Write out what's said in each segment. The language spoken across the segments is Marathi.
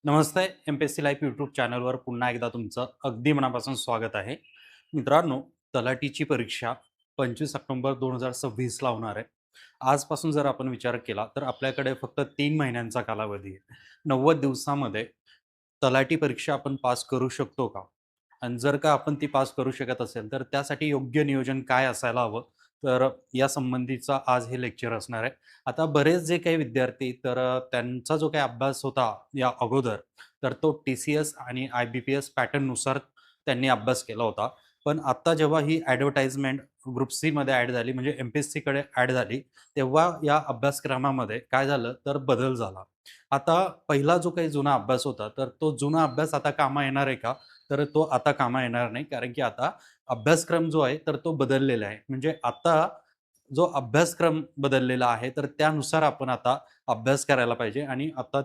नमस्ते. एम-पी-एस-सी लाईव्ह यूट्यूब चॅनलवर पुन्हा एकदा तुमचं अगदी मनापासून स्वागत आहे. मित्रांनो, तलाठीची परीक्षा 25 ऑक्टोबर 2026ला होणार आहे. आजपासून जर आपण विचार केला, तर आपल्याकडे फक्त 3 महिन्यांचा कालावधी आहे. 90 दिवसामध्ये तलाठी परीक्षा आपण पास करू शकतो का? आणि जर का आपण ती पास करू शकत असेल, तर त्यासाठी योग्य नियोजन काय असायला हवं? तर या संबंधीचा आज हे लेक्चर असणार आहे. आता बरेच जे काही विद्यार्थी त्यांचा जो काही अभ्यास होता या अगोदर, तर तो टी-सी-एस आणि आय-बी-पी-एस पॅटर्ननुसार त्यांनी अभ्यास केला होता. पण आता जेव्हा ही ॲडव्हर्टाइजमेंट ग्रुप सीमध्ये ॲड झाली, म्हणजे एम-पी-एस-सीकडे ॲड झाली, तेव्हा या अभ्यासक्रमामध्ये काय झालं, तर बदल झाला. आता पहिला जो काही जुना अभ्यास होता, तर तो जुना अभ्यास आता कामा येणार आहे का? तर तो आता कामा येणार नाही. कारण की आता अभ्यासक्रम जो आहे, तर तो बदललेला आहे. म्हणजे आता जो अभ्यासक्रम बदललेला आहे, तर त्यानुसार आपण आता अभ्यास करायला पाहिजे आणि आता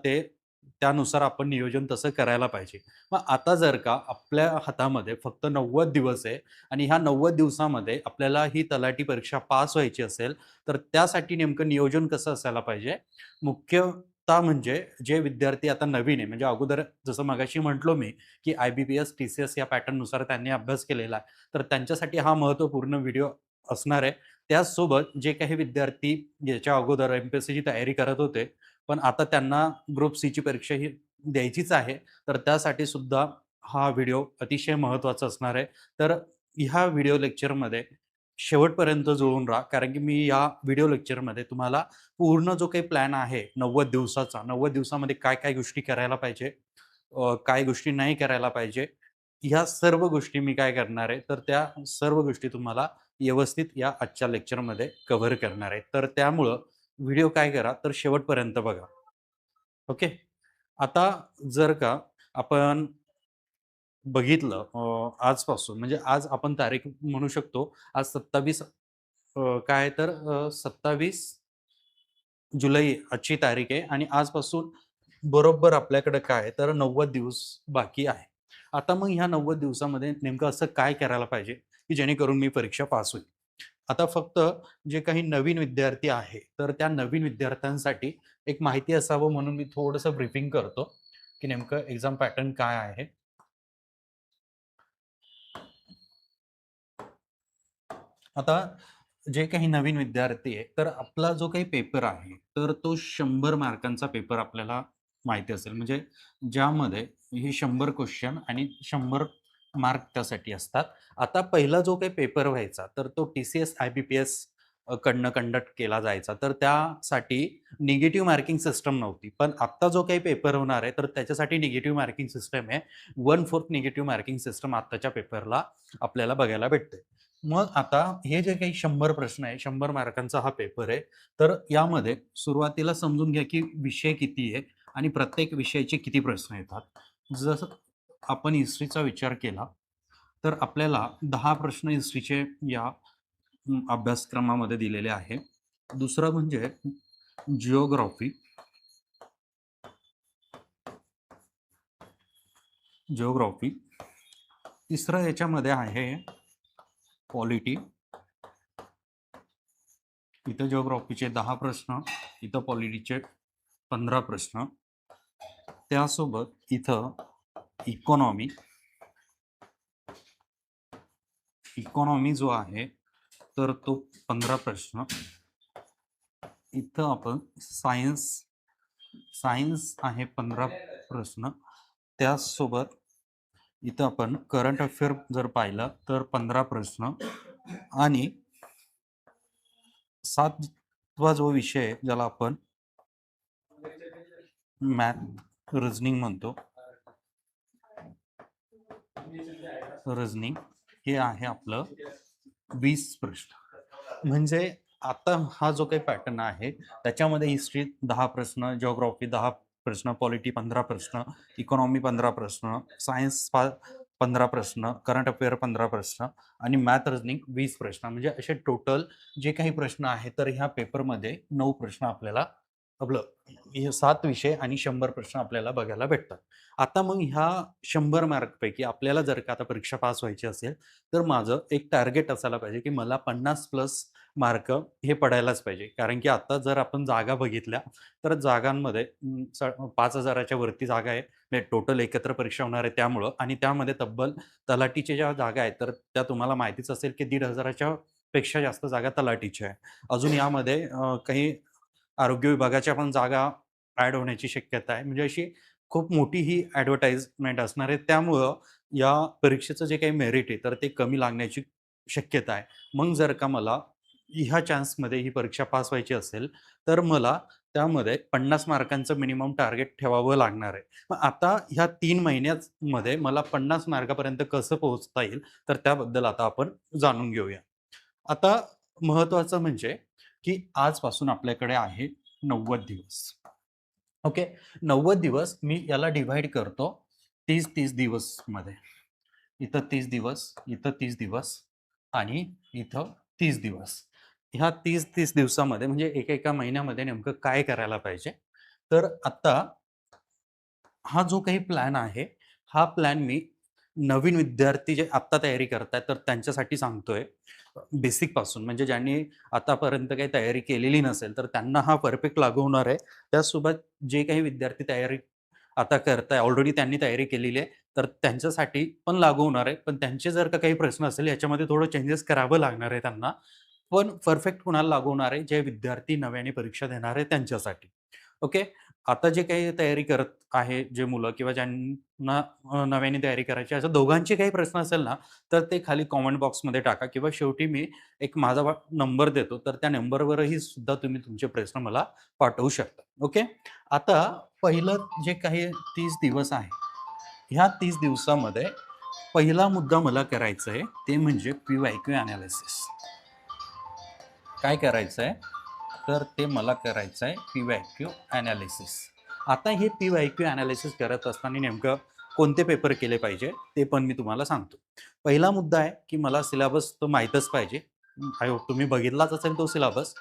त्यानुसार आपण नियोजन तसं करायला पाहिजे. मग आता जर का आपल्या हातामध्ये फक्त 90 दिवस आहे आणि ह्या 90 दिवसामध्ये आपल्याला ही तलाठी परीक्षा पास व्हायची असेल, तर त्यासाठी नेमकं नियोजन कसं असायला पाहिजे? मुख्यतः म्हणजे जे विद्यार्थी आता नवीन आहे, म्हणजे अगोदर जसं मगाशी म्हटलो मी, की आय-बी-पी-एस, टी-सी-एस या पॅटर्ननुसार त्यांनी अभ्यास केलेला आहे. तर त्यांच्यासाठी हा महत्त्वपूर्ण व्हिडिओ असणार आहे. त्याचसोबत जे काही विद्यार्थी याच्या अगोदर एम-पी-एस-सीची तयारी करत होते, पण आता त्यांना ग्रुप सीची परीक्षा ही द्यायचीच आहे, तर त्यासाठी सुद्धा हा व्हिडिओ अतिशय महत्त्वाचा असणार आहे. तर ह्या व्हिडिओ लेक्चरमध्ये शेवटपर्यंत जुळून राहा. कारण की मी या व्हिडिओ लेक्चरमध्ये तुम्हाला पूर्ण जो काही प्लॅन आहे 90 दिवसाचा, 90 दिवसामध्ये काय-काय गोष्टी करायला पाहिजे, काय गोष्टी नाही करायला पाहिजे, ह्या सर्व गोष्टी मी काय करणार आहे, तर त्या सर्व गोष्टी तुम्हाला व्यवस्थित या आजच्या लेक्चरमध्ये कव्हर करणार आहे. तर त्यामुळं व्हिडिओ काय करा, तर शेवटपर्यंत बघा. ओके. आता जर का आपण बघितलं आजपासून म्हणजे आज आपण तारीख म्हणू शकतो. आज 27 काय आहे तर 27 जुलै आजची तारीख आहे आणि आजपासून बरोबर आपल्याकडे काय आहे तर 90 दिवस बाकी आहे. आता मग ह्या 90 दिवसामध्ये नेमकं असं काय करायला पाहिजे, की जेणेकरून मी परीक्षा पास होईल? आता फक्त जे काही नवीन विद्यार्थी आहे, तर त्या नवीन विद्यार्थ्यांसाठी एक माहिती असावं म्हणून मी थोडंसं ब्रीफिंग करतो, की नेमकं एक्झाम पॅटर्न काय आहे. आता जे काही नवीन विद्यार्थी आहे, तर आपला जो काही पेपर आहे, तर तो 100 मार्कांचा पेपर आपल्याला माहिती असेल. म्हणजे ज्यामध्ये हे 100 क्वेश्चन आणि 100 मार्क त्यासाठी असतात. आता पहिला जो काही पेपर व्हायचा, तर तो टी-सी-एस, आय-बी-पी-एस कडनं कंडक्ट केला जायचा. तर त्यासाठी निगेटिव्ह मार्किंग सिस्टम नव्हती. पण आत्ता जो काही पेपर होणार आहे, तर त्याच्यासाठी निगेटिव्ह मार्किंग सिस्टम आहे. 1/4 निगेटिव्ह मार्किंग सिस्टम आत्ताच्या पेपरला आपल्याला बघायला भेटते. मग आता हे जे काही 100 प्रश्न आहे, 100 मार्कांचा हा पेपर आहे. तर यामध्ये सुरुवातीला समजून घ्या, की विषय किती आहे आणि प्रत्येक विषयाचे किती प्रश्न येतात. जसं आपण हिस्ट्रीचा विचार केला, तर आपल्याला 10 प्रश्न हिस्ट्रीचे या अभ्यासक्रमामध्ये दिलेले आहे. दुसरं म्हणजे जिओग्राफी. जिओग्राफी. तिसरं याच्यामध्ये आहे पॉलिटी. इथं जिओग्राफीचे 10 प्रश्न, इथं पॉलिटीचे 15 प्रश्न. त्यासोबत इथं इकॉनॉमी. इकॉनॉमी जो आहे, तर तो 15 प्रश्न. इथं आपण सायन्स, सायन्स आहे 15 प्रश्न. त्याचसोबत इथं आपण करंट अफेअर जर पाहिलं, तर 15 प्रश्न आणि 7वा जो विषय आहे, ज्याला आपण मॅथ रिझनिंग म्हणतो. रिझनिंग हे आहे आपलं 20 प्रश्न. म्हणजे आता हा जो काही पॅटर्न आहे, त्याच्यामध्ये हिस्ट्री 10 प्रश्न, जिओग्राफी 10 प्रश्न, पॉलिटी 15 प्रश्न, इकॉनॉमी 15 प्रश्न, सायन्स 15 प्रश्न, करंट अफेअर 15 प्रश्न आणि मॅथ रिझनिंग 20 प्रश्न. म्हणजे असे टोटल जे काही प्रश्न आहेत, तर ह्या पेपरमध्ये 9 प्रश्न आपल्याला आपलं हे 7 विषय आणि 100 प्रश्न आपल्याला बघायला भेटतात. आता मग ह्या 100 मार्कपैकी आपल्याला जर का आता परीक्षा पास व्हायची असेल, तर माझं एक टार्गेट असायला पाहिजे, की मला 50 प्लस मार्क हे पडायलाच पाहिजे. कारण की आता जर आपण जागा बघितल्या, तर जागांमध्ये 5,000 च्या वरती जागा आहे. म्हणजे टोटल एकत्र परीक्षा होणार आहे त्यामुळं आणि त्यामध्ये तब्बल तलाठीच्या ज्या जागा आहेत, तर त्या तुम्हाला माहितीच असेल, की 1,500 च्या पेक्षा जास्त जागा तलाठीच्या आहे. अजून यामध्ये काही आरोग्य विभागाच्या पण जागा ॲड होण्याची शक्यता आहे. म्हणजे अशी खूप मोठी ही ॲडव्हर्टाइजमेंट असणार आहे. त्यामुळं या परीक्षेचं जे काही मेरिट आहे, तर ते कमी लागण्याची शक्यता आहे. मग जर का मला ह्या चान्समध्ये ही परीक्षा पास व्हायची असेल, तर मला त्यामध्ये 50 मार्कांचं मिनिमम टार्गेट ठेवावं लागणार आहे. मग आता ह्या 3 महिन्यामध्ये मला 50 मार्कापर्यंत कसं पोहोचता येईल, तर त्याबद्दल आता आपण जाणून घेऊया. आता महत्त्वाचं म्हणजे, की आजपासून आपल्याकडे आहे 90 दिवस. ओके. 90 दिवस मी याला डिव्हाईड करतो 30-30 दिवसमध्ये. इथं 30 दिवस, इथं 30 दिवस आणि इथं 30 दिवस. ह्या 30-30 दिवसामध्ये म्हणजे एका महिन्यामध्ये नेमकं काय करायला पाहिजे? तर आता हा जो काही प्लॅन आहे, हा प्लॅन मी नवीन विद्यार्थी जे आत्ता तयारी करतायत, तर त्यांच्यासाठी सांगतोय. बेसिकपासून म्हणजे ज्यांनी आतापर्यंत काही तयारी केलेली नसेल, तर त्यांना हा परफेक्ट लागू होणार आहे. त्याचसोबत जे काही विद्यार्थी तयारी आता करताय, ऑलरेडी त्यांनी तयारी केलेली आहे, तर त्यांच्यासाठी पण लागू होणार आहे. पण त्यांचे जर का काही प्रश्न असेल, याच्यामध्ये थोडं चेंजेस करावं लागणार आहे त्यांना. पण परफेक्ट कुणाला लागू होणार आहे? जे विद्यार्थी नव्याने परीक्षा देणार आहे त्यांच्यासाठी. ओके. आता जे काही तयारी करत आहे, जे मुलं किंवा ज्यांना नव्याने तयारी करायची आहे, अशा दोघांचे काही प्रश्न असेल ना, तर ते खाली कमेंट बॉक्समध्ये टाका किंवा शेवटी मी एक माझा नंबर देतो, तर त्या नंबरवरही सुद्धा तुम्ही तुमचे प्रश्न मला पाठवू शकता. ओके. आता पहिलं जे काही 30 दिवस आहे, ह्या 30 दिवसामध्ये पहिला मुद्दा मला करायचा आहे, ते म्हणजे पी-वाय-क्यू एनालिसिस. काय करायचं आहे? तर ते मला करायचं आहे पी-वाय-क्यू एनालिसिस. आता हे पी-वाय-क्यू एनालिसिस करत असताना नेमकं कोणते पेपर केले पाहिजे, ते पण मी तुम्हाला सांगतो. पहिला मुद्दा आहे, की मला सिलेबस तो माहीतच पाहिजे. आय होप तुम्ही बघितलाच असेल तो सिलेबस.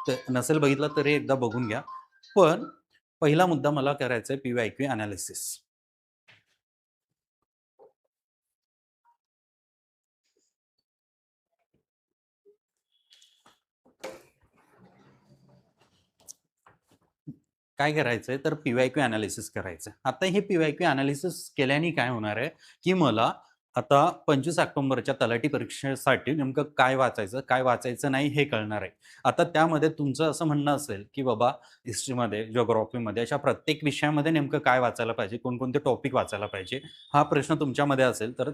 तर नसेल बघितला तरी एकदा बघून घ्या. पण पहिला मुद्दा मला करायचा आहे पी-वाय-क्यू एनालिसिस. काय करायचंय तर पी-वाय-क्यू एनालिसिस करायचं आहे. आता हे पी-वाय-क्यू एनालिसिस केल्याने काय होणार आहे, की मला आता 25 ऑक्टोबरच्या तलाठी परीक्षेसाठी नेमकं काय वाचायचं, काय वाचायचं नाही हे कळणार आहे. आता त्यामध्ये तुमचं असं म्हणणं असेल, की बाबा हिस्ट्रीमध्ये, जिओग्राफीमध्ये अशा प्रत्येक विषयामध्ये नेमकं काय वाचायला पाहिजे, कोणकोणते टॉपिक वाचायला पाहिजे, हा प्रश्न तुमच्यामध्ये असेल, तर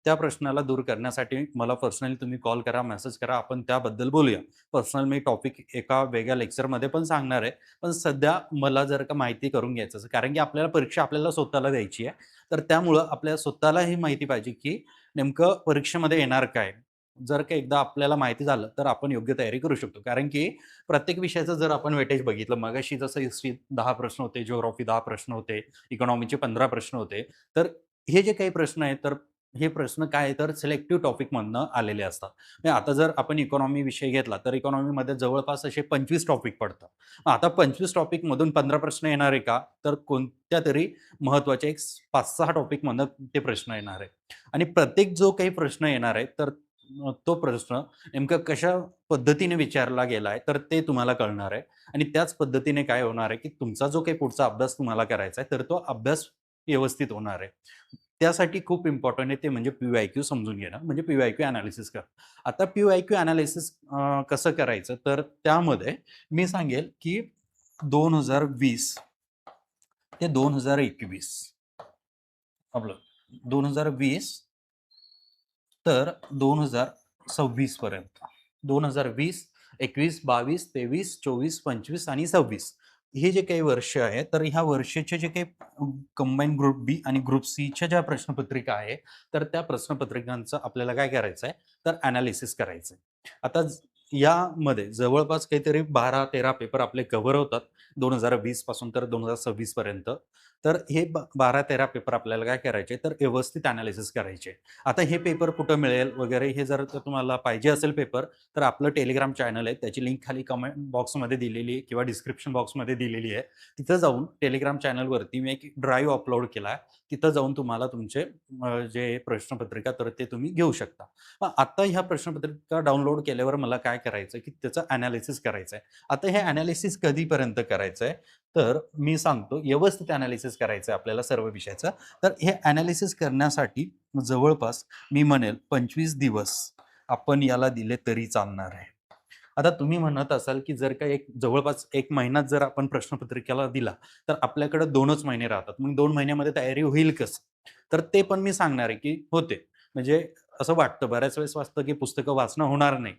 त्या प्रश्नाला दूर करण्यासाठी मला पर्सनली तुम्ही कॉल करा, मेसेज करा, आपण त्याबद्दल बोलूया. पर्सनल मी टॉपिक एका वेगळ्या लेक्चरमध्ये पण सांगणार आहे. पण सध्या मला जर का माहिती करून घ्यायचं असेल, कारण की आपल्याला परीक्षा आपल्याला स्वतःला द्यायची आहे. तर त्यामुळं आपल्याला स्वतःला ही माहिती पाहिजे, की नेमकं परीक्षेमध्ये येणार काय? जर का एकदा आपल्याला माहिती झालं, तर आपण योग्य तयारी करू शकतो. कारण की प्रत्येक विषयाचं जर आपण वेटेज बघितलं, मगाशी जसं हिस्ट्री 10 प्रश्न होते, जिओग्राफी 10 प्रश्न होते, इकॉनॉमीचे 15 प्रश्न होते. तर हे जे काही प्रश्न आहेत, तर हे प्रश्न काय आहे, तर सिलेक्टिव्ह टॉपिकमधनं आलेले असतात. म्हणजे आता जर आपण इकॉनॉमी विषय घेतला, तर इकॉनॉमीमध्ये जवळपास असे 25 टॉपिक पडतात. आता 25 टॉपिकमधून 15 प्रश्न येणार आहे का? तर कोणत्यातरी महत्त्वाच्या एक 5-6 टॉपिकमधनं ते प्रश्न येणार आहे. आणि प्रत्येक जो काही प्रश्न येणार आहे, तर तो प्रश्न नेमका कशा पद्धतीने विचारला गेला आहे, तर ते तुम्हाला कळणार आहे. आणि त्याच पद्धतीने काय होणार आहे, की तुमचा जो काही पुढचा अभ्यास तुम्हाला करायचा आहे, तर तो अभ्यास व्यवस्थित होणार आहे. त्यासाठी खूप इम्पोर्टंट आहे ते म्हणजे पी-वाय-क्यू समजून घेणं, म्हणजे पी-वाय-क्यू एनालिसिस करणं. आता पी-वाय-क्यू एनालिसिस कसं करायचं? तर त्यामध्ये मी सांगेल, की 2020 ते 2021 आपलं 2020 तर 2026 पर्यंत. 2020, 21, 22, 23, 24, 25 आणि 26 हे जे काही वर्ष आहे, तर ह्या वर्षाचे जे काही कंबाईन ग्रुप बी आणि ग्रुप सीच्या ज्या प्रश्नपत्रिका आहे, तर त्या प्रश्नपत्रिकांचं आपल्याला काय करायचं आहे, तर एनालिसिस करायचं आहे. आता यामध्ये जवळपास काहीतरी 12-13 पेपर आपले कव्हर होतात 2020 पासून तर 2026 पर्यंत. तर हे 12-13 पेपर आपल्याला काय करायचे, तर व्यवस्थित ॲनालिसिस करायचे. आता हे पेपर कुठं मिळेल वगैरे हे जर का तुम्हाला पाहिजे असेल पेपर, तर आपलं टेलिग्राम चॅनल आहे. त्याची लिंक खाली कमेंट बॉक्समध्ये दिलेली आहे किंवा डिस्क्रिप्शन बॉक्समध्ये दिलेली आहे. तिथं जाऊन टेलिग्राम चॅनलवरती मी एक ड्राईव्ह अपलोड केला आहे. तिथं जाऊन तुम्हाला तुमचे जे प्रश्नपत्रिका तर ते तुम्ही घेऊ शकता. मग आता ह्या प्रश्नपत्रिका डाउनलोड केल्यावर मला काय करायचं, की त्याचं ॲनालिसिस करायचं आहे. आता हे ॲनालिसिस कधीपर्यंत करायचं आहे, तर मी सांगतो व्यवस्थित ॲनालिसिस करायचं आहे आपल्याला सर्व विषयाचं. तर हे ॲनालिसिस करण्यासाठी जवळपास मी म्हणेल 25 दिवस आपण याला दिले तरी चालणार आहे. आता तुम्ही म्हणत असाल, की जर का एक जवळपास 1 महिनाच जर आपण प्रश्नपत्रिकेला दिला, तर आपल्याकडे 2च महिने राहतात. मग 2 महिन्यामध्ये तयारी होईल कसं? तर ते पण मी सांगणार आहे, की होते. म्हणजे असं वाटतं बऱ्याच वेळेस वाटतं, की पुस्तकं वाचणं होणार नाही.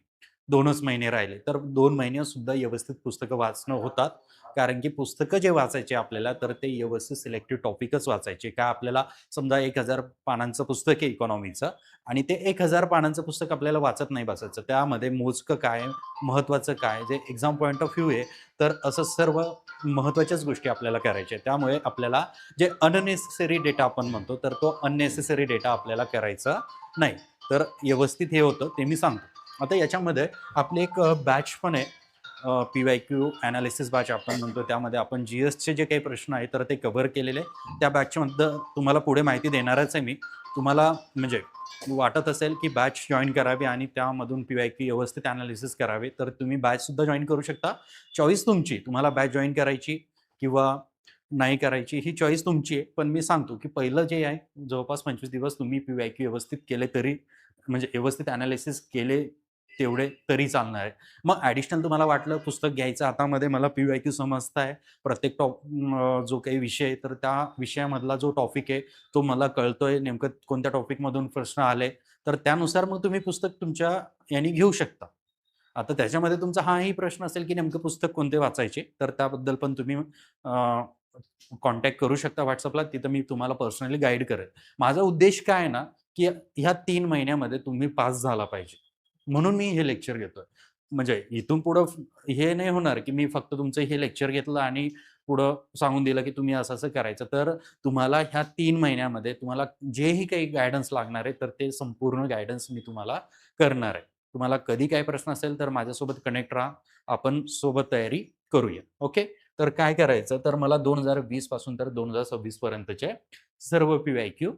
2च महिने राहिले. तर 2 महिन्यात सुद्धा व्यवस्थित पुस्तकं वाचणं होतात. कारण की पुस्तकं जे वाचायचे आपल्याला, तर ते व्यवस्थित सिलेक्टिव्ह टॉपिकच वाचायचे. का आपल्याला समजा 1000 पानांचं पुस्तक आहे इकॉनॉमीचं आणि ते 1000 पानांचं पुस्तक आपल्याला वाचत नाही बसायचं. त्यामध्ये मोजकं काय, महत्त्वाचं काय, जे एक्झाम पॉइंट ऑफ व्ह्यू आहे, तर असं सर्व महत्त्वाच्याच गोष्टी आपल्याला करायच्या आहेत. त्यामुळे आपल्याला जे अननेसेसरी डेटा आपण म्हणतो, तर तो अननेसेसरी डेटा आपल्याला करायचा नाही. तर व्यवस्थित हे होतं ते मी सांगतो. आता याच्यामध्ये आपली एक बॅच पण आहे. पी-वाय-क्यू एनालिसिस बॅच आपण म्हणतो. त्यामध्ये आपण जी-एसचे जे काही प्रश्न आहेत, तर ते कव्हर केलेले आहे. त्या बॅचमधलं तुम्हाला पुढे माहिती देणारच आहे मी. तुम्हाला म्हणजे वाटत असेल, की बॅच जॉइन करावी आणि त्यामधून पी-वाय-क्यू व्यवस्थित एनालिसिस करावे, तर तुम्ही बॅचसुद्धा जॉइन करू शकता. चॉईस तुमची. तुम्हाला बॅच जॉइन करायची किंवा नाही करायची ही चॉईस तुमची आहे. पण मी सांगतो, की पहिलं जे आहे जवळपास 25 दिवस तुम्ही पी-वाय-क्यू व्यवस्थित केले तरी म्हणजे व्यवस्थित एनालिसिस केले तेवढे तरी चालणार आहे. मग ॲडिशनल तुम्हाला वाटलं पुस्तक घ्यायचं हातामध्ये मला पी-वाय-क्यू समजताय. प्रत्येक जो काही विषय आहे तर त्या विषयामधला जो टॉपिक आहे तो मला कळतोय नेमकं कोणत्या टॉपिकमधून प्रश्न आले. तर त्यानुसार मग तुम्ही पुस्तक तुमच्या याने घेऊ शकता. आता त्याच्यामध्ये तुमचा हाही प्रश्न असेल, की नेमकं पुस्तक कोणते वाचायचे? तर त्याबद्दल पण तुम्ही कॉन्टॅक्ट करू शकता WhatsAppला. तिथं मी तुम्हाला पर्सनली गाईड करेल. माझा उद्देश काय आहे ना, की ह्या 3 महिन्यामध्ये तुम्ही पास झाला पाहिजे. म्हणून मी हे लेक्चर घेतोय. म्हणजे इथून पुढं हे नाही होणार, की मी फक्त तुमचं हे लेक्चर घेतलं आणि पुढं सांगून दिलं, की तुम्ही असं-असं करायचं. तर तुम्हाला ह्या 3 महिन्यामध्ये तुम्हाला जेही काही गाईडन्स लागणार आहे, तर ते संपूर्ण गाईडन्स मी तुम्हाला करणार आहे. तुम्हाला कधी काही प्रश्न असेल, तर माझ्यासोबत कनेक्ट राहा. आपण सोबत तयारी करूया. ओके. तर काय करायचं, तर मला 2020 पासून तर 2026 पर्यंतचे सर्व पी-वाय-क्यू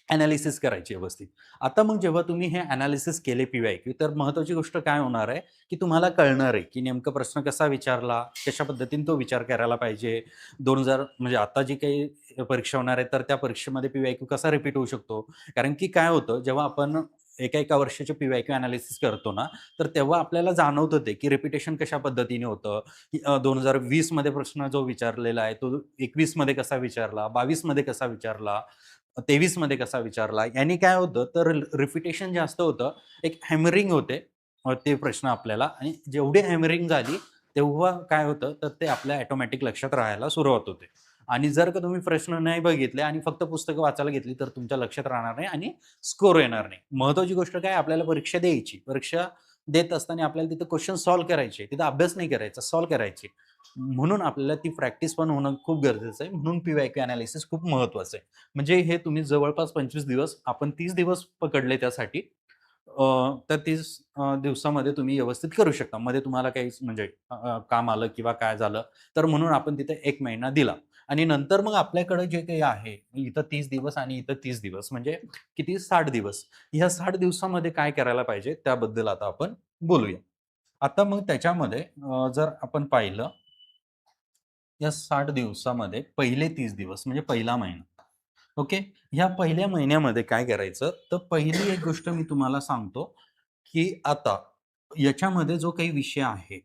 एनालिसिस करायची व्यवस्थित. आता मग जेव्हा तुम्ही हे एनालिसिस केले पी-वाय-क्यू, तर महत्त्वाची गोष्ट काय होणार आहे, की तुम्हाला कळणार आहे, की नेमका प्रश्न कसा विचारला, कशा पद्धतीने तो विचार करायला पाहिजे. 2000 म्हणजे आता जी काही परीक्षा होणार आहे, तर त्या परीक्षेमध्ये पी-वाय-क्यू कसा रिपीट होऊ शकतो. कारण की काय होतं, जेव्हा आपण एका वर्षाचे पी-वाय-क्यू एनालिसिस करतो ना, तर तेव्हा आपल्याला जाणवतं ते, की रिपिटेशन कशा पद्धतीने होतं. 2020 मध्ये प्रश्न जो विचारलेला आहे, तो 21 मध्ये कसा विचारला, 22 मध्ये कसा विचारला, 23 मध्ये कसा विचारला. याने काय होतं, तर रिपिटेशन जास्त होतं. एक हॅमरिंग होते ते प्रश्न आपल्याला आणि जेवढी हॅमरिंग झाली, तेव्हा काय होतं, तर ते आपल्या ऑटोमॅटिक लक्षात राहायला सुरुवात होते. आणि जर का तुम्ही प्रश्न नाही बघितले आणि फक्त पुस्तकं वाचायला घेतली, तर तुमच्या लक्षात राहणार नाही आणि स्कोर येणार नाही. महत्त्वाची गोष्ट काय आपल्याला परीक्षा द्यायची. परीक्षा देत असताना आपल्याला तिथं क्वेश्चन सॉल्व्ह करायचे. तिथं अभ्यास नाही करायचा, सॉल्व्ह करायचे. म्हणून आपल्याला ती प्रॅक्टिस पण होणं खूप गरजेचं आहे. म्हणून पी-वाय-क्यू एनालिसिस खूप महत्त्वाचं आहे. म्हणजे हे तुम्ही जवळपास 25 दिवस आपण 30 दिवस पकडले त्यासाठी. त्या 30 दिवसामध्ये तुम्ही व्यवस्थित करू शकता. मध्ये तुम्हाला काही म्हणजे काम आलं किंवा काय झालं, तर म्हणून आपण तिथे 1 महिना दिला आणि नंतर मग आपल्याकडे जे काही आहे, इथं 30 दिवस आणि इथं 30 दिवस म्हणजे किती 60 दिवस. ह्या 60 दिवसामध्ये काय करायला पाहिजे त्याबद्दल आता आपण बोलूया. आता मग त्याच्यामध्ये जर आपण पाहिलं, या 60 दिवसामध्ये पहिले 30 दिवस म्हणजे पहिला महिना. ओके. ह्या पहिल्या महिन्यामध्ये काय करायचं, तर पहिली एक गोष्ट मी तुम्हाला सांगतो, की आता याच्यामध्ये जो काही विषय आहे,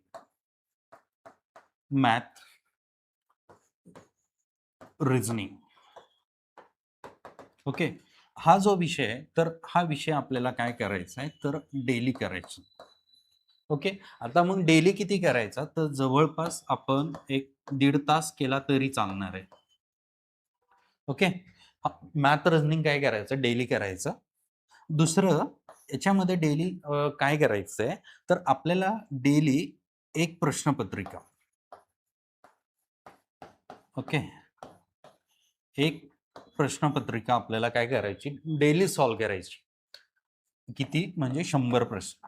मॅथ, रिझनिंग, ओके. हा जो विषय आहे, तर हा विषय आपल्याला काय करायचा आहे, तर डेली करायचा. ओके. आता मग डेली किती करायचा, तर जवळपास आपण एक 1.5 तास केला तरी चालणार आहे. ओके. मॅथ, रिझनिंग काय करायचं, डेली करायचं. दुसरं याच्यामध्ये डेली काय करायचंय, तर आपल्याला डेली एक प्रश्नपत्रिका, ओके. एक प्रश्नपत्रिका आपल्याला काय करायची, डेली सॉल्व्ह करायची. किती म्हणजे 100 प्रश्न.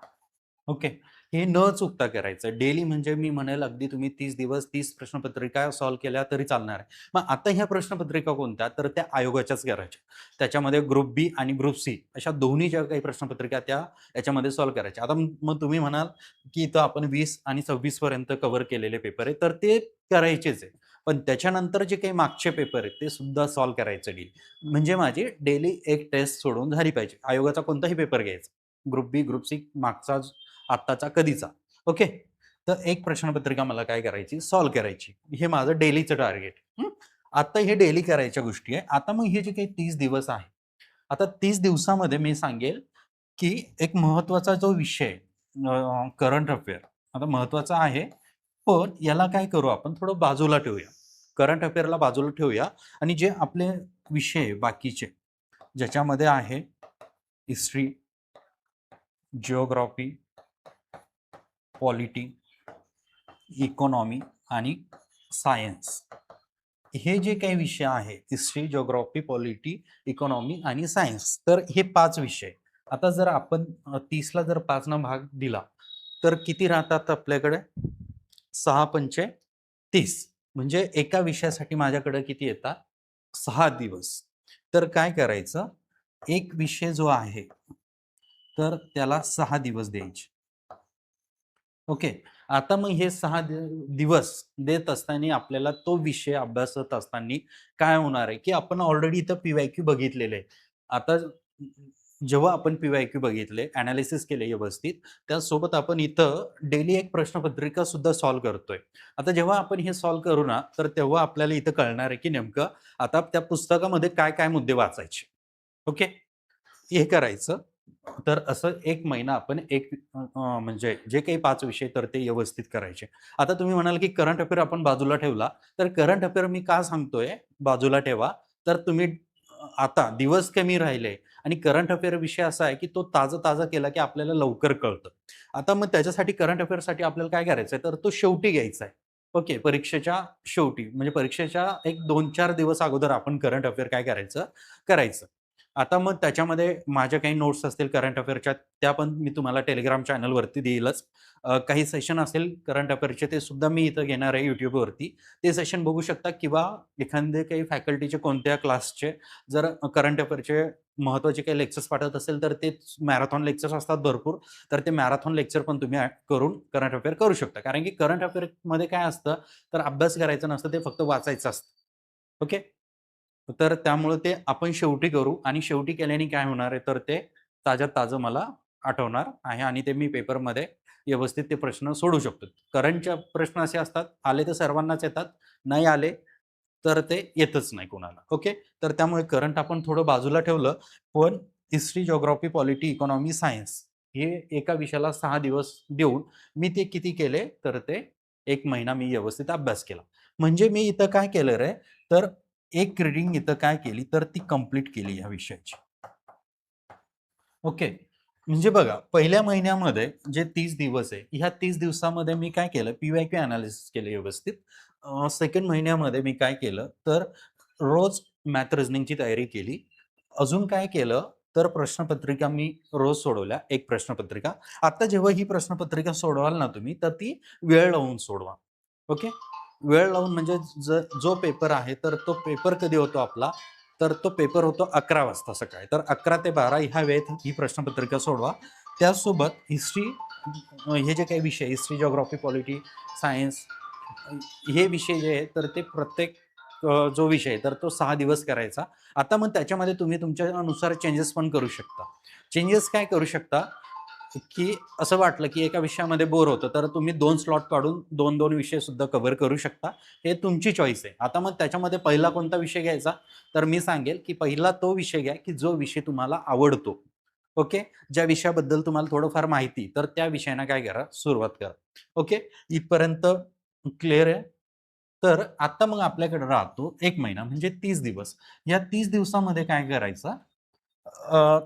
ओके. हे न चुकता करायचं. डेली म्हणजे मी म्हणेल अगदी तुम्ही 30 दिवस 30 प्रश्नपत्रिका सॉल्व्ह केल्या तरी चालणार आहे. मग आता ह्या प्रश्नपत्रिका कोणत्या? तर त्या आयोगाच्याच करायच्या. त्याच्यामध्ये ग्रुप बी आणि ग्रुप सी अशा दोन्ही ज्या काही प्रश्नपत्रिका त्या याच्यामध्ये सॉल्व्ह करायच्या. आता मग तुम्ही म्हणाल, की इथं आपण 20 आणि 26 पर्यंत कव्हर केलेले पेपर आहे, तर ते करायचेच आहे. पण त्याच्यानंतर जे काही मागचे पेपर आहेत, ते सुद्धा सॉल्व्ह करायचे डेली. म्हणजे माझी डेली एक टेस्ट सोडून झाली पाहिजे. आयोगाचा कोणताही पेपर घ्यायचा. ग्रुप बी, ग्रुप सी मागचा आत्ताचा कधीचा. ओके. तर एक प्रश्नपत्रिका मला काय करायची, सॉल्व्ह करायची. हे माझं डेलीचं टार्गेट. आता हे डेली करायच्या गोष्टी आहे. आता मग हे जे काही 30 दिवस आहे. आता 30 दिवसामध्ये मी सांगेल, की एक महत्त्वाचा जो विषय करंट अफेअर आता महत्त्वाचा आहे. पण याला काय करू आपण थोडं बाजूला ठेवूया. करंट अफेअरला बाजूला ठेवूया आणि जे आपले विषय बाकीचे ज्याच्यामध्ये आहे हिस्ट्री, जिओग्राफी, पॉलिटी, इकॉनॉमी आणि सायन्स. हे जे काही विषय आहे हिस्ट्री, जिओग्राफी, पॉलिटी, इकॉनॉमी आणि सायन्स. तर हे 5 विषय. आता जर आपण 30ला जर 5 न भाग दिला, तर किती राहतात आपल्याकडे? 6 पंचे 30. म्हणजे एका विषयासाठी माझ्याकडे किती येतात? 6 दिवस. तर काय करायचं? एक विषय जो आहे, तर त्याला 6 दिवस द्यायचे. ओके. आता मग हे 6 दिवस देत असताना आपल्याला तो विषय अभ्यासत असताना काय होणार आहे, की आपण ऑलरेडी इथं पी-वाय-क्यू बघितलेले आहे. आता जेव्हा आपण पी-वाय-क्यू बघितले, एनालिसिस केले व्यवस्थित, त्यासोबत आपण इथं डेली एक प्रश्नपत्रिका सुद्धा सॉल्व्ह करतोय. आता जेव्हा आपण हे सॉल्व्ह करू ना, तर तेव्हा आपल्याला इथं कळणार आहे, की नेमकं आता त्या पुस्तकामध्ये काय-काय मुद्दे वाचायचे. ओके. हे करायचं. तर असं 1 महिना आपण म्हणजे जे काही 5 विषय तर ते व्यवस्थित करायचे. आता तुम्ही म्हणाल, की करंट अफेअर आपण बाजूला ठेवला. तर करंट अफेअर मी का सांगतोय बाजूला ठेवा? तर तुम्ही आता दिवस कमी राहिले आणि करंट अफेअर विषय असा आहे, की तो ताजा-ताजा केला, की आपल्याला लवकर कळतं. आता मग त्याच्यासाठी करंट अफेअरसाठी आपल्याला काय करायचं आहे, तर तो शेवटी घ्यायचा आहे. ओके. परीक्षेच्या शेवटी म्हणजे परीक्षेच्या एक 2-4 दिवस अगोदर आपण करंट अफेअर काय करायचं? करायचं. आता मग त्याच्यामध्ये माझ्या काही नोट्स असतील करंट अफेअरच्या, त्या पण मी तुम्हाला टेलिग्राम चॅनलवरती देईलच. काही सेशन असेल करंट अफेअरचे ते सुद्धा मी इथं घेणार आहे YouTubeवरती. ते सेशन बघू शकता किंवा एखादे काही फॅकल्टीचे कोणत्या क्लासचे जर करंट अफेअरचे महत्त्वाचे काही लेक्चर्स पाठवत असेल, तर ते मॅरेथॉन लेक्चर्स असतात भरपूर. तर ते मॅरेथॉन लेक्चर पण तुम्ही करून करंट अफेअर करू शकता. कारण की करंट अफेअरमध्ये काय असतं, तर अभ्यास करायचा नसतं, ते फक्त वाचायचं असतं. ओके. तर त्यामुळे ते आपण शेवटी करू आणि शेवटी केल्याने काय होणार आहे, तर ते ताज्यात ताजं मला आठवणार आहे आणि ते मी पेपरमध्ये व्यवस्थित ते प्रश्न सोडवू शकतो. करंटचे प्रश्न असे असतात, आले तर सर्वांनाच येतात, नाही आले तर ते येतच नाही कोणाला. ओके. तर त्यामुळे करंट आपण थोडं बाजूला ठेवलं, पण history, geography, polity, economy, science हे एका विषयाला 6 दिवस देऊन मी ते किती केले, तर ते 1 महिना मी व्यवस्थित अभ्यास केला. म्हणजे मी इथं काय केलं रे, तर एक रीडिंग इथं काय केली, तर ती कंप्लीट केली या विषयाची. ओके. म्हणजे बघा, पहिल्या महिन्यामध्ये जे 30 दिवस आहे, ह्या 30 दिवसामध्ये मी काय केलं, पी-वाय-क्यू एनालिसिस केलं व्यवस्थित. सेकंड महिन्यामध्ये मी काय केलं, तर रोज मॅथ रिझनिंगची तयारी केली. अजून काय केलं, तर प्रश्नपत्रिका मी रोज सोडवल्या, एक प्रश्नपत्रिका. आता जेव्हा ही प्रश्नपत्रिका सोडवाल ना तुम्ही, तर ती वेळ लावून सोडवा. ओके. वेळ लावून म्हणजे जो पेपर आहे, तर तो पेपर कधी होतो आपला, तर तो पेपर होतो 11 वाजता सकाळी. तर 11 ते 12 ह्या वेळेत ही प्रश्नपत्रिका सोडवा. त्याचसोबत हिस्ट्री हे जे काही विषय हिस्ट्री, जिओग्राफी, पॉलिटी, सायन्स हे विषय जे आहेत, तर ते प्रत्येक जो विषय आहे, तर तो 6 दिवस करायचा. आता मग त्याच्यामध्ये तुम्ही तुमच्यानुसार चेंजेस पण करू शकता. चेंजेस काय करू शकता, की असं वाटलं, की एका विषयामध्ये बोर होतं, तर तुम्ही 2 स्लॉट काढून 2-2 विषय सुद्धा कव्हर करू शकता. हे तुमची चॉईस आहे. आता मग त्याच्यामध्ये पहिला कोणता विषय घ्यायचा? तर मी सांगेल, की पहिला तो विषय घ्या, की जो विषय तुम्हाला आवडतो. ओके. ज्या विषयाबद्दल तुम्हाला थोडंफार माहिती, तर त्या विषयाने काय करा, सुरुवात करा. ओके. इथपर्यंत क्लिअर आहे? तर आता मग आपल्याकडे राहतो 1 महिना म्हणजे 30 दिवस. या 30 दिवसामध्ये काय करायचं? अ,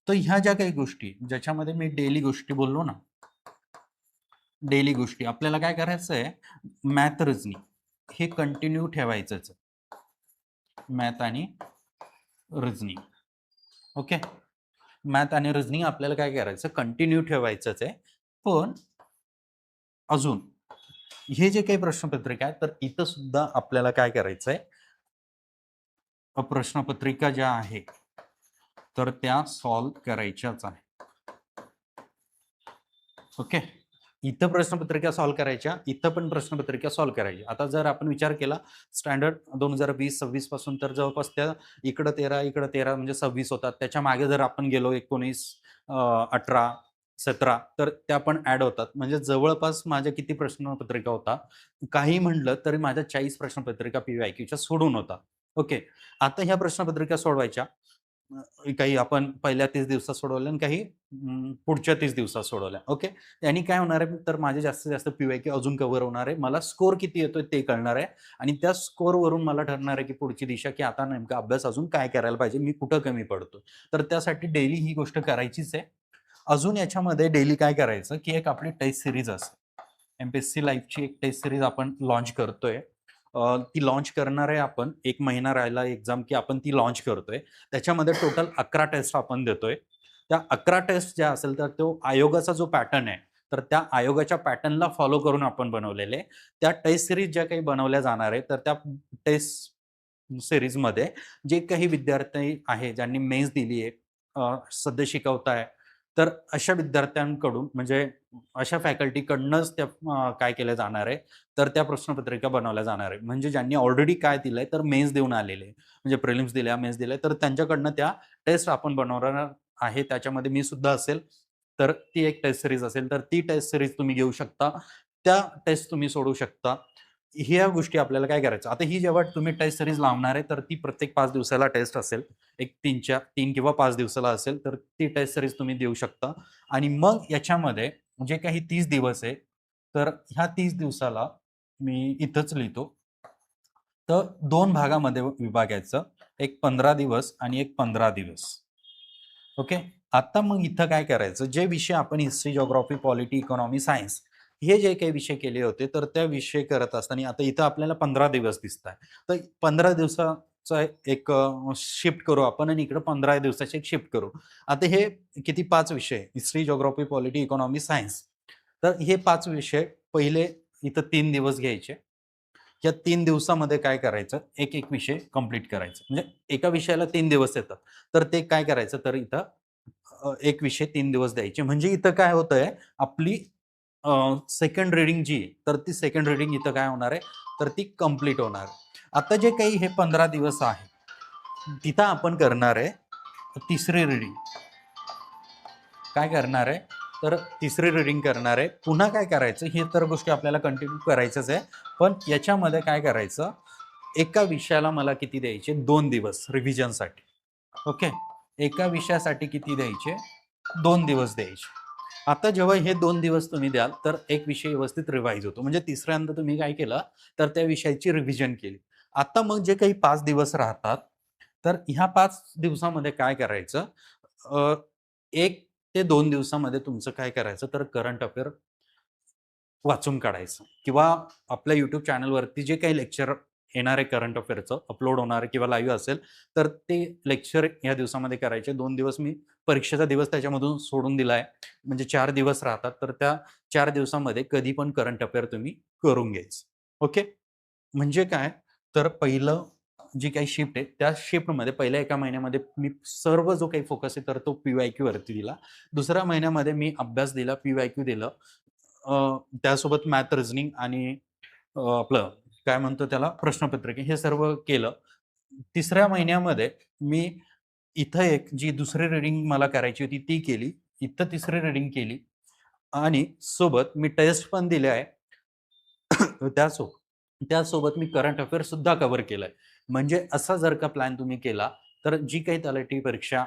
तर ह्या ज्या काही गोष्टी, ज्याच्यामध्ये मी डेली गोष्टी बोललो ना, डेली गोष्टी आपल्याला काय करायचं आहे, मॅथ रिझनिंग हे कंटिन्यू ठेवायचंच आहे. मॅथ आणि रिझनिंग. ओके, मॅथ आणि रिझनिंग आपल्याला काय करायचं, कंटिन्यू ठेवायचंच आहे. पण अजून हे जे काही प्रश्नपत्रिका आहे, तर इथं सुद्धा आपल्याला काय करायचंय, प्रश्नपत्रिका ज्या आहे तर त्या सॉल्व्ह करायच्याच आहे. ओके, इथं प्रश्नपत्रिका सॉल्व्ह करायच्या, इथं पण प्रश्नपत्रिका सॉल्व्ह करायची. आता जर आपण विचार केला स्टँडर्ड 2020-26 पासून, तर जवळपास त्या इकडं 13 म्हणजे 26 होतात. त्याच्या मागे जर आपण गेलो 19, 18, 17, तर त्या पण ऍड होतात. म्हणजे जवळपास माझ्या किती प्रश्नपत्रिका होता, काही म्हणलं तरी माझ्या 40 प्रश्नपत्रिका PYQच्या सोडून होता. ओके, आता ह्या प्रश्नपत्रिका सोडवायच्या. काही आपण पहिल्या 30 दिवसात सोडवल्या आणि काही पुढच्या 30 दिवसात सोडवल्या. ओके, त्यांनी काय होणार आहे, तर माझे जास्तीत जास्त PYQ अजून कव्हर होणार आहे. मला स्कोर किती येतोय ते कळणार आहे आणि त्या स्कोरवरून मला ठरणार आहे की पुढची दिशा, की आता नेमका अभ्यास अजून काय करायला पाहिजे, मी कुठं कमी पडतो. तर त्यासाठी डेली ही गोष्ट करायचीच आहे. अजून याच्यामध्ये डेली काय करायचं, की एक आपली टेस्ट सिरीज असते. MPSC लाईफची एक टेस्ट सिरीज आपण लॉन्च करतोय. ती लॉन्च करणार आहे आपण. 1 महिना राहिला एक्झाम, की आपण ती लॉन्च करतोय. त्याच्यामध्ये टोटल 11 टेस्ट आपण देतोय. त्या 11 टेस्ट ज्या असेल, तर तो आयोगाचा जो पॅटर्न आहे, तर त्या आयोगाच्या पॅटर्नला फॉलो करून आपण बनवलेले. त्या टेस्ट सीरीज ज्या काही बनवल्या जाणार आहे, तर त्या टेस्ट सीरीजमध्ये जे काही विद्यार्थी आहे, ज्यांनी मेन्स दिली आहे, सध्या शिकवताय, तर अशा विद्यार्थ्यांकडून, म्हणजे अशा फॅकल्टीकडूनच त्या काय केलं जाणार आहे, तर त्या प्रश्नपत्रिका बनवल्या जाणार आहे. म्हणजे ज्यांनी ऑलरेडी काय दिलंय, तर मेन्स देऊन आलेले, म्हणजे प्रिलिम्स दिल्या, मेन्स दिल्या, तर त्यांच्याकडनं त्या टेस्ट आपण बनवणार आहे. त्याच्यामध्ये मी सुद्धा असेल. तर ती एक टेस्ट सीरीज असेल, तर ती टेस्ट सीरीज तुम्ही घेऊ शकता. त्या टेस्ट तुम्ही सोडवू शकता. ह्या गोष्टी आपल्याला काय करायचं, आता ही जेव्हा तुम्ही टेस्ट सीरीज लावणार आहे, तर ती प्रत्येक 5 दिवसाला टेस्ट असेल. एक 3 किंवा 5 दिवसाला असेल, तर ती टेस्ट सीरीज तुम्ही देऊ शकता. आणि मग याच्यामध्ये जे काही 30 दिवस आहे, तर ह्या 30 दिवसाला मी इथंच लिहितो. तर 2 भागामध्ये विभागायचं. एक 15 दिवस आणि एक 15 दिवस. ओके. आता मग इथं काय करायचं, जे विषय आपण history, geography, polity, economy, science हे जे काही विषय केले होते, तर त्या विषय करत असताना आता इथं आपल्याला 15 दिवस दिसताय. तर 15 दिवसाचा एक शिफ्ट करू आपण आणि इकडे 15 दिवसाचे एक शिफ्ट करू. आता हे किती 5 विषय, history, geography, polity, economy, science. तर हे 5 विषय पहिले इथं 3 दिवस घ्यायचे. या 3 दिवसामध्ये काय करायचं, एक विषय कंप्लीट करायचा. म्हणजे एका विषयाला 3 दिवस येतात. तर ते काय करायचं, तर इथं एक विषय 3 दिवस द्यायचे. म्हणजे इथं काय होतंय, आपली सेकंड रीडिंग जी आहे, तर ती सेकंड रीडिंग इथं काय होणार आहे, तर ती कंप्लीट होणार आहे. आता जे काही हे 15 दिवस आहे, तिथं आपण करणार आहे तिसरी रीडिंग. काय करणार आहे, तर तिसरी रीडिंग करणार आहे. पुन्हा काय करायचं, हे तर गोष्टी आपल्याला कंटिन्यू करायचंच आहे. पण याच्यामध्ये काय करायचं, एका विषयाला मला किती द्यायचे, 2 दिवस रिव्हिजनसाठी. ओके, एका विषयासाठी किती द्यायचे, 2 दिवस द्यायचे. आता जेव्हा हे 2 दिवस तुम्ही द्याल, तर एक विषय व्यवस्थित रिवाईज होतो. म्हणजे तिसऱ्यांदा तुम्ही काय केलं, तर त्या विषयाची रिव्हिजन केली. आता मग जे काही 5 दिवस राहतात, तर ह्या 5 दिवसामध्ये काय करायचं, 1 ते 2 दिवसामध्ये तुमचं काय करायचं, तर करंट अफेअर वाचून काढायचं, किंवा आपल्या YouTube चॅनलवरती जे काही लेक्चर येणार आहे करंट अफेअरचं अपलोड होणार आहे किंवा लाईव्ह असेल, तर ते लेक्चर या दिवसामध्ये करायचे. 2 दिवस मी परीक्षेचा दिवस त्याच्यामधून सोडून दिला आहे. म्हणजे 4 दिवस राहतात. तर त्या 4 दिवसामध्ये कधी पण करंट अफेअर तुम्ही करून घ्यायचं. ओके. म्हणजे काय, तर पहिलं जी काही शिफ्ट आहे, त्या शिफ्टमध्ये पहिल्या एका महिन्यामध्ये मी सर्व जो काही फोकस आहे, तर तो PYQ वरती दिला. दुसऱ्या महिन्यामध्ये मी अभ्यास दिला, PYQ दिलं. त्यासोबत मॅथ, रिझनिंग आणि आपलं काय म्हणतो त्याला, प्रश्नपत्रिका, हे सर्व केलं. तिसऱ्या महिन्यामध्ये मी इथं एक जी दुसरी रीडिंग मला करायची होती ती केली. इथं तिसरी रीडिंग केली आणि सोबत मी टेस्ट पण दिल्या आहे. त्यासोबत मी करंट अफेअर्स सुद्धा कव्हर केलाय. म्हणजे असा जर का प्लॅन तुम्ही केला, तर जी काही तलाठी परीक्षा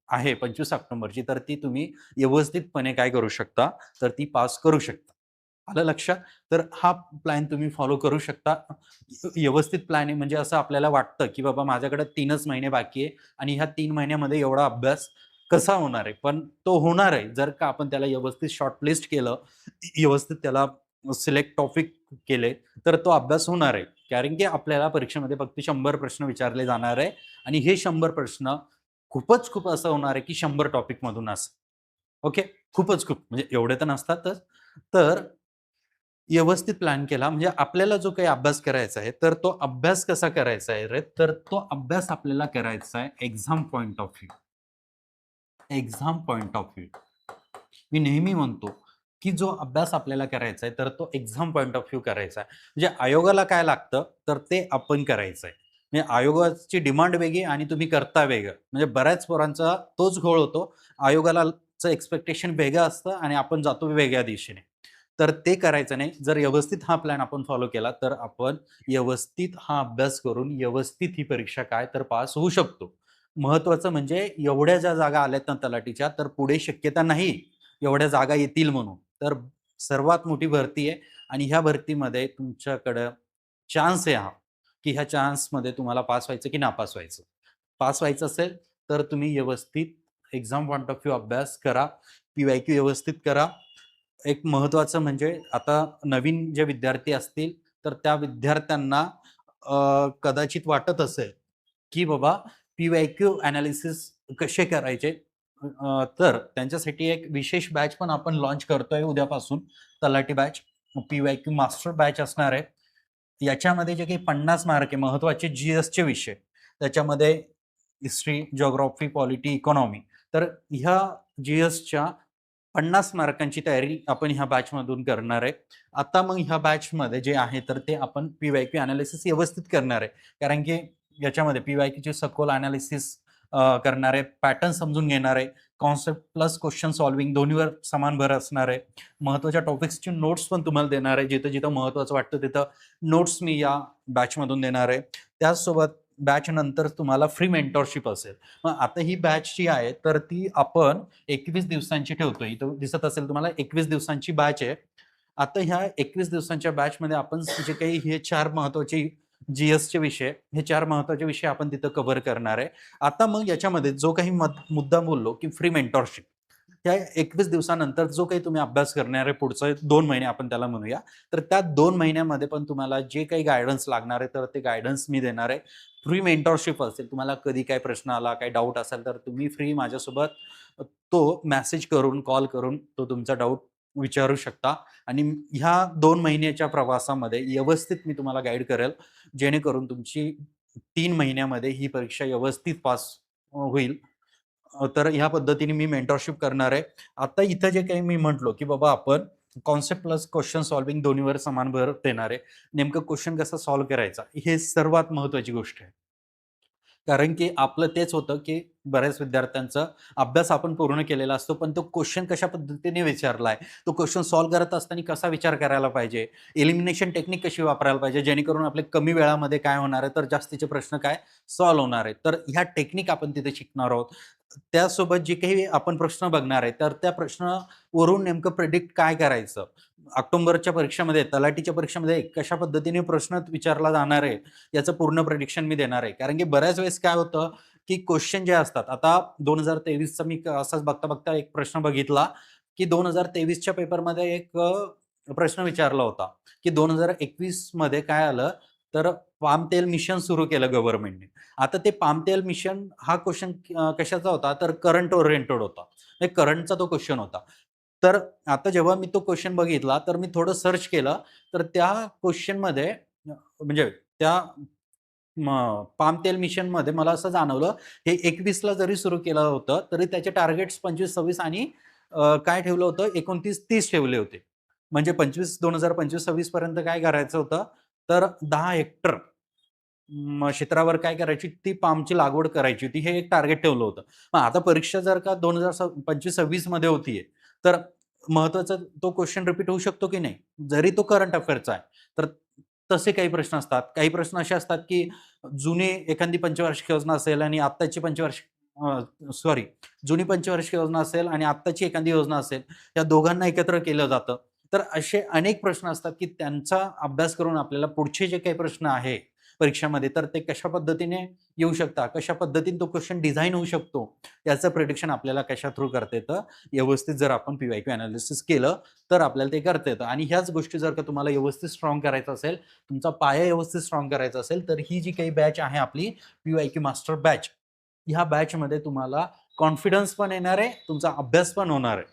आहे 25 ऑक्टोबरची, तर ती तुम्ही व्यवस्थितपणे काय करू शकता, तर ती पास करू शकता. आलं लक्षात? तर हा प्लॅन तुम्ही फॉलो करू शकता. व्यवस्थित प्लॅन आहे, म्हणजे असं आपल्याला वाटतं, की बाबा माझ्याकडे 3च महिने बाकी आहे आणि ह्या 3 महिन्यामध्ये एवढा अभ्यास कसा होणार आहे? पण तो होणार आहे, जर का आपण त्याला व्यवस्थित शॉर्टलिस्ट केलं, व्यवस्थित त्याला सिलेक्ट टॉपिक केले, तर तो अभ्यास होणार आहे. कारण की आपल्याला परीक्षेमध्ये फक्त 100 प्रश्न विचारले जाणार आहे आणि हे 100 प्रश्न खूप असं होणार आहे की 100 टॉपिकमधून असं. ओके. खूप म्हणजे एवढे तर नसतातच. तर व्यवस्थित प्लॅन केला म्हणजे आपल्याला जो काही अभ्यास करायचा आहे, तर तो अभ्यास कसा करायचा आहे रे? तर तो अभ्यास आपल्याला करायचा आहे exam point of view. Exam point of view. मी नेहमी म्हणतो, की जो अभ्यास आपल्याला करायचा आहे, तर तो एक्झाम पॉइंट ऑफ व्ह्यू करायचा आहे. म्हणजे आयोगाला काय लागतं, तर ते आपण करायचं आहे. म्हणजे आयोगाची डिमांड वेगळी आणि तुम्ही करता वेगळं. म्हणजे बऱ्याच पोरांचा तोच घोळ होतो. आयोगाला एक्स्पेक्टेशन वेगळं असतं आणि आपण जातो वेगळ्या दिशेने. तर ते करायचं नाही. जर व्यवस्थित हा प्लॅन आपण फॉलो केला, तर आपण व्यवस्थित हा अभ्यास करून व्यवस्थित ही परीक्षा काय तर पास होऊ शकतो. महत्त्वाचं म्हणजे एवढ्या ज्या जागा आल्यात ना तलाठीच्या, तर पुढे शक्यता नाही एवढ्या जागा येतील म्हणून. तर सर्वात मोठी भरती आहे आणि ह्या भरतीमध्ये तुमच्याकडं चान्स आहे हा, की ह्या चान्समध्ये तुम्हाला पास व्हायचं की नापास व्हायचं. पास व्हायचं असेल, तर तुम्ही व्यवस्थित एक्झाम पॉइंट ऑफ व्ह्यू अभ्यास करा. पी-वाय-क्यू व्यवस्थित करा. एक महत्त्वाचं म्हणजे आता नवीन जे विद्यार्थी असतील, तर त्या विद्यार्थ्यांना कदाचित वाटत असेल, की बाबा पी-वाय-क्यू एनालिसिस कसे करायचे? तर त्यांच्यासाठी एक विशेष बॅच पण आपण लॉन्च करतोय उद्यापासून, तलाठी बॅच. पी-वाय-क्यू मास्टर बॅच असणार आहे. याच्यामध्ये जे काही 50 मार्क आहे महत्त्वाचे जी-एसचे विषय, त्याच्यामध्ये हिस्ट्री, जिओग्राफी, पॉलिटी, इकॉनॉमी. तर ह्या जी-एसच्या 50 मार्कांची तयारी आपण ह्या बॅचमधून करणार आहे. आता मग ह्या बॅचमध्ये जे आहे तर ते आपण पी-वाय-क्यू एनालिसिस व्यवस्थित करणार आहे. कारण की याच्यामध्ये पी-वाय-क्यूचे सखोल एनालिसिस करणार आहे, पॅटर्न समजून घेणार आहे, कॉन्सेप्ट प्लस क्वेश्चन सॉल्व्हिंग दोन्हीवर समान भर असणार आहे. महत्त्वाच्या टॉपिक्सची नोट्स पण तुम्हाला देणार आहे. जिथं महत्त्वाचं वाटतं तिथं नोट्स मी या बॅचमधून देणार आहे. त्याचसोबत बॅच नंतर तुम्हाला फ्री मेंटॉरशिप असेल. मग आता ही बॅच जी आहे तर ती आपण 21 दिवसांची ठेवतोय. इथं दिसत असेल तुम्हाला 21 दिवसांची बॅच आहे. आता ह्या 21 दिवसांच्या बॅचमध्ये आपण जे काही हे 4 महत्त्वाचे जी-एसचे विषय, हे 4 महत्त्वाचे विषय आपण तिथं कव्हर करणार आहे. आता मग याच्यामध्ये जो काही मुद्दा बोललो, की फ्री मेंटॉरशिप. त्या 21 दिवसानंतर जो काही तुम्ही अभ्यास करणार आहे पुढचे 2 महिने आपण त्याला म्हणूया. तर त्या 2 महिन्यामध्ये पण तुम्हाला जे काही गाईडन्स लागणार आहे, तर ते गाईडन्स मी देणार आहे. फ्री मेंटॉरशिप असेल. तुम्हाला कधी काही प्रश्न आला, काही डाऊट असेल, तर तुम्ही फ्री माझ्यासोबत तो मेसेज करून, कॉल करून तो तुमचा डाऊट विचारू शकता आणि ह्या 2 महिन्याच्या प्रवासामध्ये व्यवस्थित मी तुम्हाला गाईड करेल, जेणेकरून तुमची 3 महिन्यामध्ये ही परीक्षा व्यवस्थित पास होईल. तर ह्या पद्धतीने मी मेंटॉरशिप करणार आहे. आता इथं जे काही मी म्हटलो, की बाबा आपण कॉन्सेप्ट प्लस क्वेशन सॉल्व्हिंग दोन्हीवर समान भर देणार आहे. नेमकं क्वेशन कसा सॉल्व्ह करायचा, हे सर्वात महत्त्वाची गोष्ट आहे. कारण की आपलं तेच होतं, की बऱ्याच विद्यार्थ्यांचा अभ्यास आपण पूर्ण केलेला असतो, पण तो क्वेशन कशा पद्धतीने विचारलाय, तो क्वेशन सॉल्व्ह करत असताना कसा विचार करायला पाहिजे, एलिमिनेशन टेक्निक कशी वापरायला पाहिजे, जेणेकरून आपले कमी वेळामध्ये काय होणार आहे, तर जास्तीचे प्रश्न काय सॉल्व्ह होणार आहेत. तर ह्या टेक्निक आपण तिथे शिकणार आहोत. त्यासोबत जे काही आपण प्रश्न बघणार आहे, तर त्या प्रश्नावरून नेमकं प्रिडिक्ट काय करायचं. ऑक्टोबरच्या परीक्षेमध्ये, तलाठीच्या परीक्षेमध्ये कशा पद्धतीने प्रश्न विचारला जाणार आहे, याचं पूर्ण प्रिडिक्शन मी देणार आहे. कारण की बऱ्याच वेळेस काय होतं, की क्वेश्चन जे असतात, आता 2023चा मी असाच बघता एक प्रश्न बघितला, की 2023च्या पेपरमध्ये एक प्रश्न विचारला होता, की 2021 मध्ये काय आलं, तर पाम तेल मिशन सुरू केलं गव्हर्नमेंटने. आता ते पाम तेल मिशन हा क्वेश्चन कशाचा होता, तर करंट ओरिएंटेड होता. करंटचा तो क्वेश्चन होता. तर आता जेव्हा मी तो क्वेश्चन बघितला, तर मी थोडं सर्च केलं, तर त्या क्वेश्चनमध्ये म्हणजे त्या पाम तेल मिशनमध्ये मला असं जाणवलं, हे 21ला जरी सुरू केलं होतं, तरी त्याचे टार्गेट्स 25-26 आणि काय ठेवलं होतं 29-30 ठेवले होते. म्हणजे 2025-26 पर्यंत काय करायचं होतं, तर 10 हेक्टर क्षेत्रावर काय करायची, ती पामची लागवड करायची होती. हे एक टार्गेट ठेवलं होतं. मग आता परीक्षा जर का 2025-26 मध्ये होतीये, तर महत्त्वाचा तो क्वेश्चन रिपीट होऊ शकतो की नाही? जरी तो करंट अफेअरचा आहे. तर तसे काही प्रश्न असतात. काही प्रश्न असे असतात, की जुनी एखादी पंचवार्षिक योजना असेल आणि आत्ताची जुनी पंचवार्षिक योजना असेल आणि आत्ताची एखादी योजना असेल, या दोघांना एकत्र केलं जातं. तर असे अनेक प्रश्न असतात, की त्यांचा अभ्यास करून आपल्याला पुढचे जे काही प्रश्न आहे, परीक्षामध्ये, तर ते कशा पद्धतीने येऊ शकतात, कशा पद्धतीने तो क्वेश्चन डिझाइन होऊ शकतो, याचं प्रिडिक्शन आपल्याला कशा थ्रू करता येतं. व्यवस्थित जर आपण पी-वाय-क्यू एनालिसिस केलं, तर आपल्याला ते करता येतं. आणि ह्याच गोष्टी जर का तुम्हाला व्यवस्थित स्ट्राँग करायचं असेल, तुमचा पाया व्यवस्थित स्ट्राँग करायचा असेल, तर ही जी काही बॅच आहे आपली पी-वाय-क्यू मास्टर बॅच, ह्या बॅचमध्ये तुम्हाला कॉन्फिडन्स पण येणार आहे, तुमचा अभ्यास पण होणार आहे.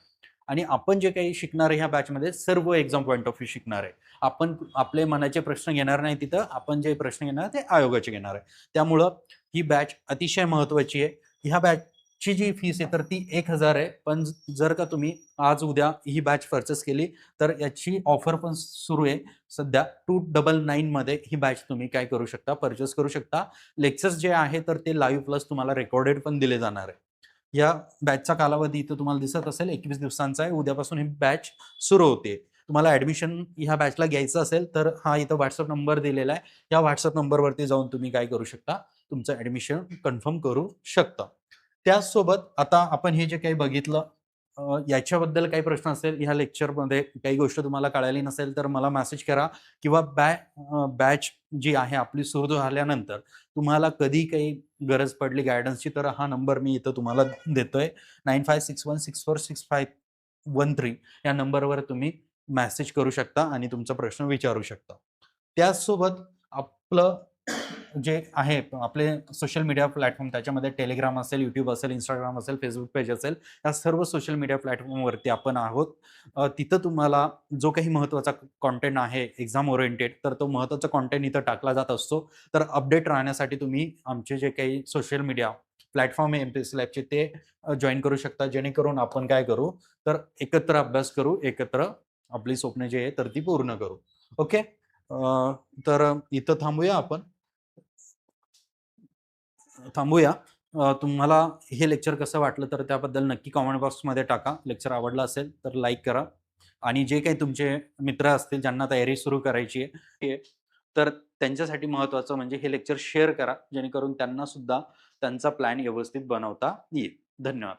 आणि आपण जे काही शिकणार आहे ह्या बॅचमध्ये सर्व एक्झाम पॉइंट ऑफ व्ह्यू शिकणार आहे. आपण आपले मनाचे प्रश्न घेणार नाही तिथं, आपण जे प्रश्न घेणार ते आयोगाचे घेणार आहे. त्यामुळं ही बॅच अतिशय महत्त्वाची आहे. ह्या बॅचची जी फीस आहे तर ती 1000 आहे. पण जर का तुम्ही आज उद्या ही बॅच पर्चेस केली, तर याची ऑफर पण सुरू आहे. सध्या 299 मध्ये ही बॅच तुम्ही काय करू शकता, पर्चेस करू शकता. लेक्चर्स जे आहे तर ते लाईव्ह प्लस तुम्हाला रेकॉर्डेड पण दिले जाणार आहे. या बॅचचा कालावधी इथं तुम्हाला दिसत असेल 21 दिवसांचा आहे. उद्यापासून ही बॅच सुरू होते. तुम्हाला ॲडमिशन ह्या बॅचला घ्यायचं असेल, तर हा इथं WhatsApp नंबर दिलेला आहे. या WhatsApp नंबरवरती जाऊन तुम्ही काय करू शकता, तुमचं ॲडमिशन कन्फर्म करू शकता. त्याचसोबत आता आपण हे जे काही बघितलं, याच्याबद्दल काही प्रश्न असेल, ह्या लेक्चरमध्ये काही गोष्ट तुम्हाला कळाली नसेल, तर मला मेसेज करा किंवा बॅच जी आहे आपली सुरू झाल्यानंतर तुम्हाला कधी काही गरज पडली गाईडन्सची, तर हा नंबर मी इथं तुम्हाला देतोय. 9561646513 या नंबरवर तुम्ही मेसेज करू शकता आणि तुमचा प्रश्न विचारू शकता. त्याचसोबत आपलं जे आहे आपले सोशल मीडिया प्लॅटफॉर्म, त्याच्यामध्ये Telegram असेल, YouTube असेल, Instagram असेल, Facebook पेज असेल, या सर्व सोशल मीडिया प्लॅटफॉर्मवरती आपण आहोत. तिथं तुम्हाला जो काही महत्त्वाचा कंटेंट आहे एक्झाम ओरिएंटेड, तर तो महत्त्वाचा कंटेंट इथं टाकला जात असतो. तर अपडेट राहण्यासाठी तुम्ही आमचे जे काही सोशल मीडिया प्लॅटफॉर्म आहे एम-पी-एस-सी लॅबचे, ते जॉइन करू शकता. जेणेकरून आपण काय करू, तर एकत्र अभ्यास करू, एकत्र आपली स्वप्न जी आहे तर ती पूर्ण करू. ओके. तर इथं थांबूया. तुम्हाला हे लेक्चर कसं वाटलं, तर त्याबद्दल नक्की कमेंट बॉक्समध्ये टाका. लेक्चर आवडलं असेल तर लाईक करा आणि जे काही तुमचे मित्र असतील ज्यांना तयारी सुरू करायची आहे, तर त्यांच्यासाठी महत्त्वाचं म्हणजे हे लेक्चर शेअर करा, जेणेकरून त्यांना सुद्धा त्यांचा प्लॅन व्यवस्थित बनवता येईल. धन्यवाद.